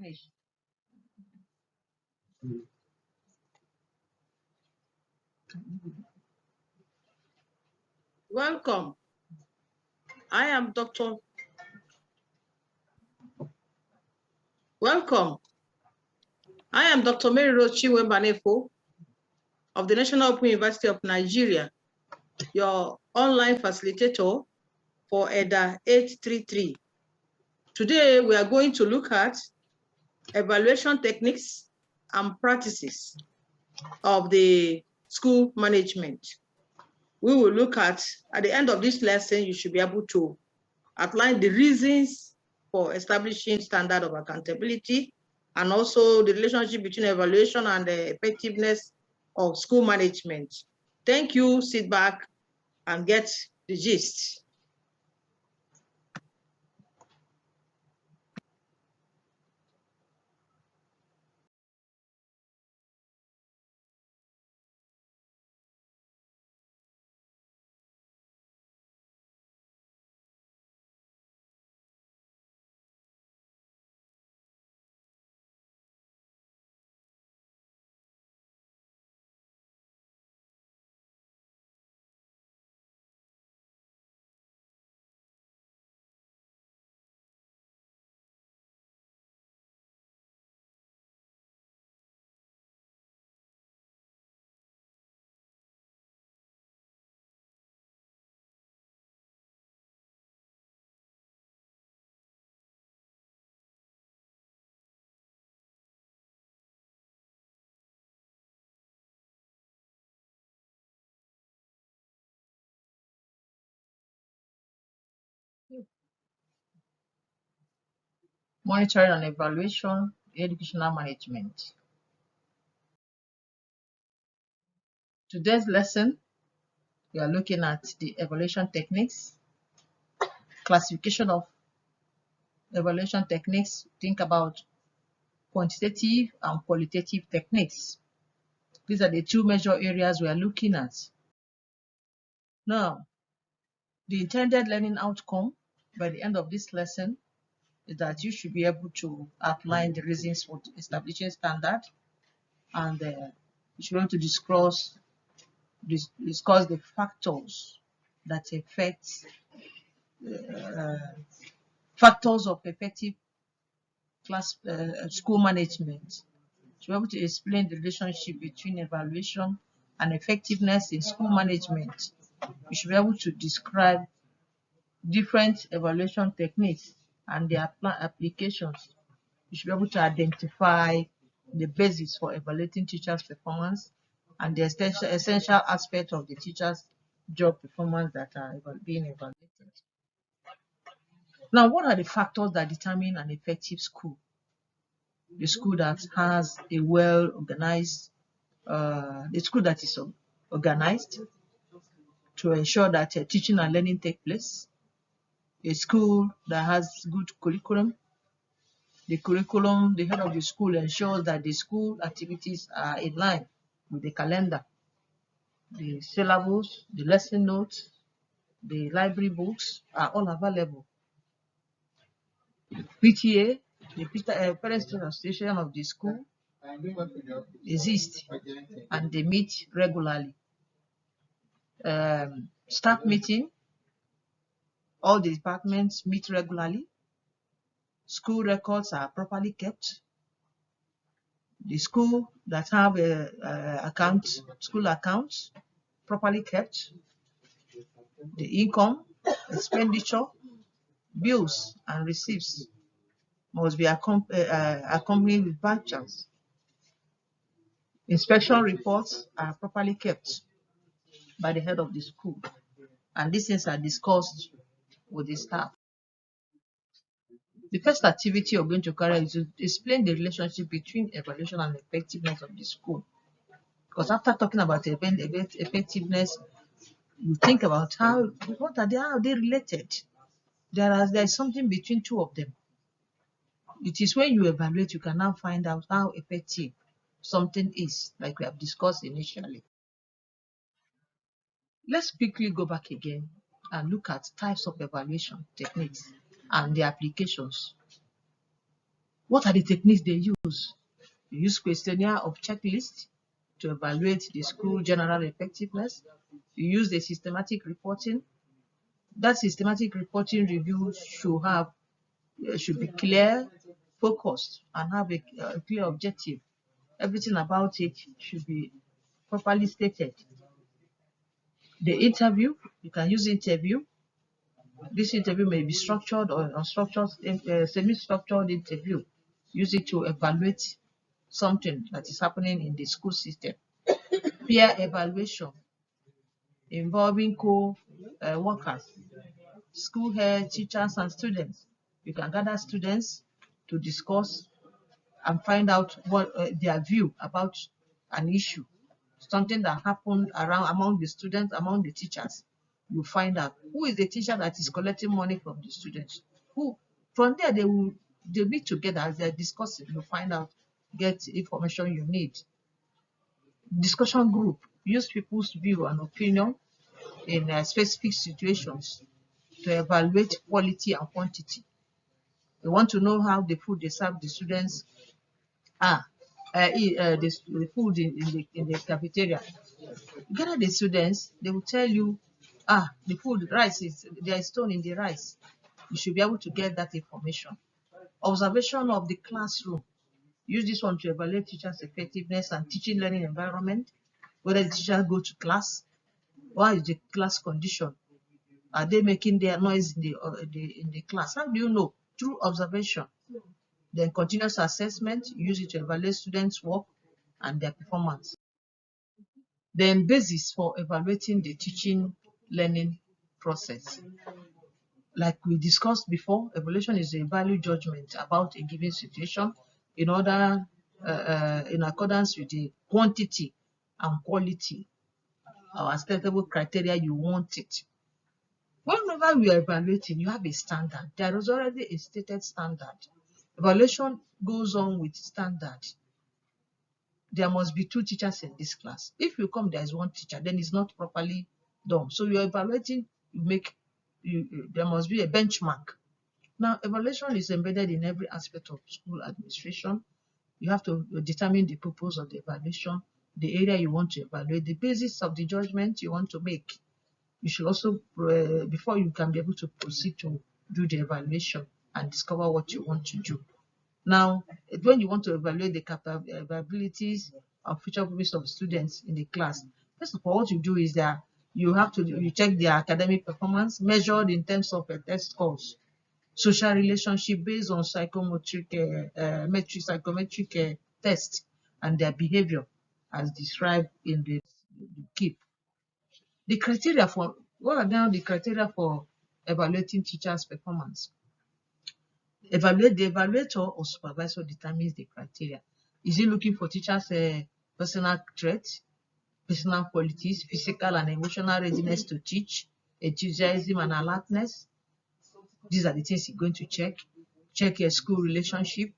Finish. Welcome. I am Dr. Welcome. I am Dr. Mary Rose Chiwembanefo of the National Open University of Nigeria, your online facilitator for EDA 833. Today, we are going to look at evaluation techniques and practices of the school management. We will look at the end of this lesson, you should be able to outline the reasons for establishing standard of accountability and also the relationship between evaluation and the effectiveness of school management. Thank you. Sit back and get the gist. Monitoring and evaluation, educational management. Today's lesson, we are looking at the evaluation techniques, classification of evaluation techniques. Think about quantitative and qualitative techniques. These are the two major areas we are looking at. Now, the intended learning outcome by the end of this lesson is that you should be able to outline the reasons for establishing standard, and you should be able to discuss the factors that affect factors of effective school management. To be able to explain the relationship between evaluation and effectiveness in school management, you should be able to describe different evaluation techniques and their applications. You should be able to identify the basis for evaluating teachers' performance and the essential aspect of the teachers' job performance that are being evaluated. Now, what are the factors that determine an effective school? The school that has a well-organized, the school that is organized to ensure that teaching and learning take place, a school that has good curriculum. The curriculum, the head of the school ensures that the school activities are in line with the calendar, the syllabus, the lesson notes, the library books are all available. PTA, the Parent-Student Association of the school, exists and they meet regularly. Staff meeting, all the departments meet regularly. School records are properly kept. The school that have school accounts properly kept. The income, expenditure, bills, and receipts must be accompanied with vouchers. Inspection reports are properly kept by the head of the school, and these things are discussed with the staff. The first activity you're going to carry is to explain the relationship between evaluation and effectiveness of the school. Because after talking about effectiveness, you think about how are they related? There is something between two of them. It is when you evaluate, you can now find out how effective something is, like we have discussed initially. Let's quickly go back again and look at types of evaluation techniques and their applications. What are the techniques they use? They use questionnaire of checklist to evaluate the school general effectiveness. You use the systematic reporting. That systematic reporting review should be clear, focused, and have a clear objective. Everything about it should be properly stated. The interview, you can use interview. This interview may be structured or unstructured, semi-structured interview. Use it to evaluate something that is happening in the school system. Peer evaluation involving co-workers, school head, teachers, and students. You can gather students to discuss and find out what their view about an issue, something that happened among the students, among the teachers. You find out who is the teacher that is collecting money from the students. Who from there they'll be together as they're discussing. You find out, get information you need. Discussion group, use people's view and opinion in specific situations to evaluate quality and quantity. You want to know how the food they serve the students the food in the cafeteria. Gather the students, they will tell you, the food, rice there is stone in the rice. You should be able to get that information. Observation of the classroom. Use this one to evaluate teachers' effectiveness and teaching learning environment. Whether the teachers go to class, what is the class condition? Are they making their noise in the class? How do you know? Through observation. Then continuous assessment, use it to evaluate students' work and their performance. Then basis for evaluating the teaching learning process. Like we discussed before, evaluation is a value judgment about a given situation in accordance with the quantity and quality or acceptable criteria you want it. Whenever we are evaluating, you have a standard. There is already a stated standard. Evaluation goes on with standard. There must be 2 teachers in this class. If you come, there is 1 teacher, then it's not properly done. So you're evaluating, there must be a benchmark. Now, evaluation is embedded in every aspect of school administration. You have to determine the purpose of the evaluation, the area you want to evaluate, the basis of the judgment you want to make. You should also, before you can be able to proceed to do the evaluation and discover what you want to do. Now, when you want to evaluate the capabilities and future purpose of students in the class, first of all, what you do is that you check their academic performance measured in terms of test scores, social relationship based on psychometric tests, and their behavior as described in the KEEP. The criteria for what are now the criteria for evaluating teachers' performance? The evaluator or supervisor determines the criteria. Is he looking for teachers' personal traits, personal qualities, physical and emotional readiness to teach, enthusiasm and alertness? These are the things he's going to check. Check your school relationship,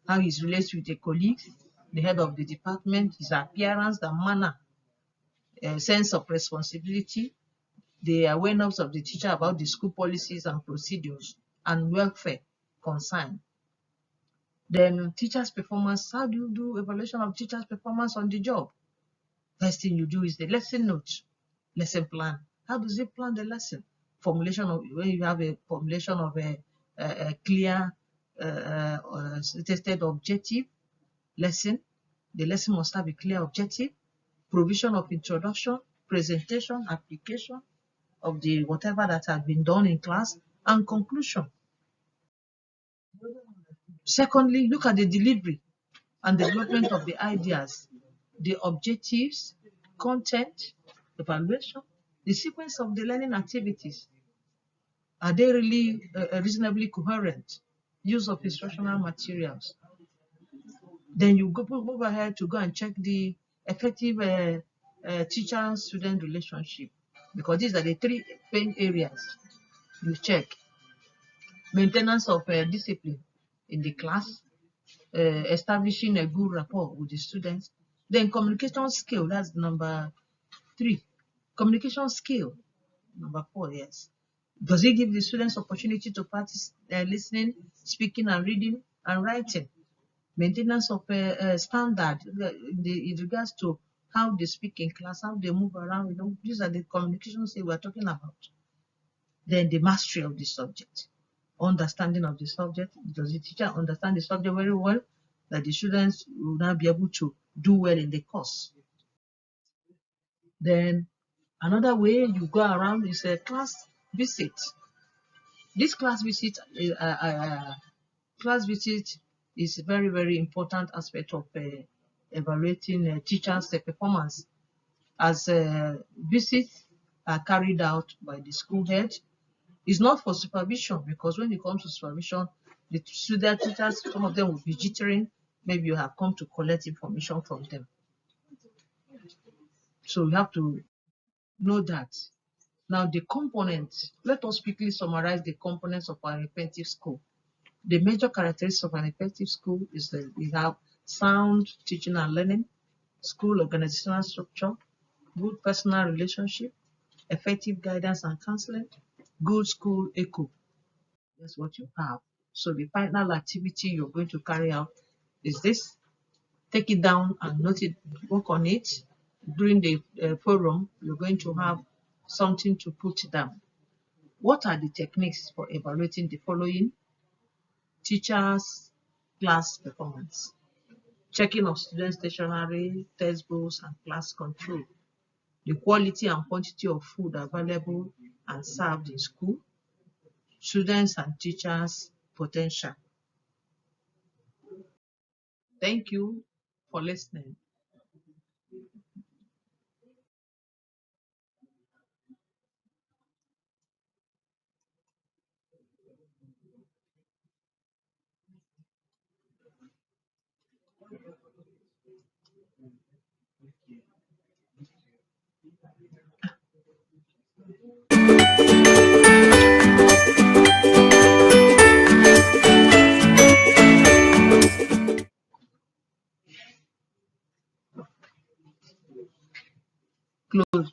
how he relates with the colleagues, the head of the department, his appearance, the manner, sense of responsibility, the awareness of the teacher about the school policies and procedures and welfare concern. Then teachers' performance. How do you do evaluation of teachers' performance on the job? First thing you do is the lesson note, lesson plan. How does it plan the lesson? Formulation of, when you have a formulation of a clear stated objective lesson, the lesson must have a clear objective. Provision of introduction, presentation, application of the whatever that has been done in class, and conclusion. Secondly, look at the delivery and development of the ideas, the objectives, content, evaluation, the sequence of the learning activities. Are they really reasonably coherent? Use of instructional materials. Then you move ahead to go and check the effective teacher-student relationship, because these are the 3 main areas you check. Maintenance of discipline in the class, establishing a good rapport with the students. Then communication skill, that's number 3. Communication skill, number 4, yes. Does it give the students opportunity to practice listening, speaking, and reading and writing, maintenance of a standard in regards to how they speak in class, how they move around. These are the communications that we're talking about. Then the mastery of the subject, understanding of the subject. Does the teacher understand the subject very well, that the students will now be able to do well in the course? Then another way you go around is a class visit. This class visit is a very, very important aspect of evaluating teachers' performance, as visits are carried out by the school head. It's not for supervision, because when it comes to supervision, the student teachers, some of them will be jittering. Maybe you have come to collect information from them. So you have to know that. Now, the components, let us quickly summarize the components of an effective school. The major characteristics of an effective school is that we have sound teaching and learning, school organizational structure, good personal relationship, effective guidance and counseling, good school echo. That's what you have. So the final activity you're going to carry out is this. Take it down and note it, work on it. During the forum, you're going to have something to put down. What are the techniques for evaluating the following? Teachers' class performance, checking of student stationery, textbooks, and class control, the quality and quantity of food available and served in school, students and teachers' potential. Thank you for listening. Close.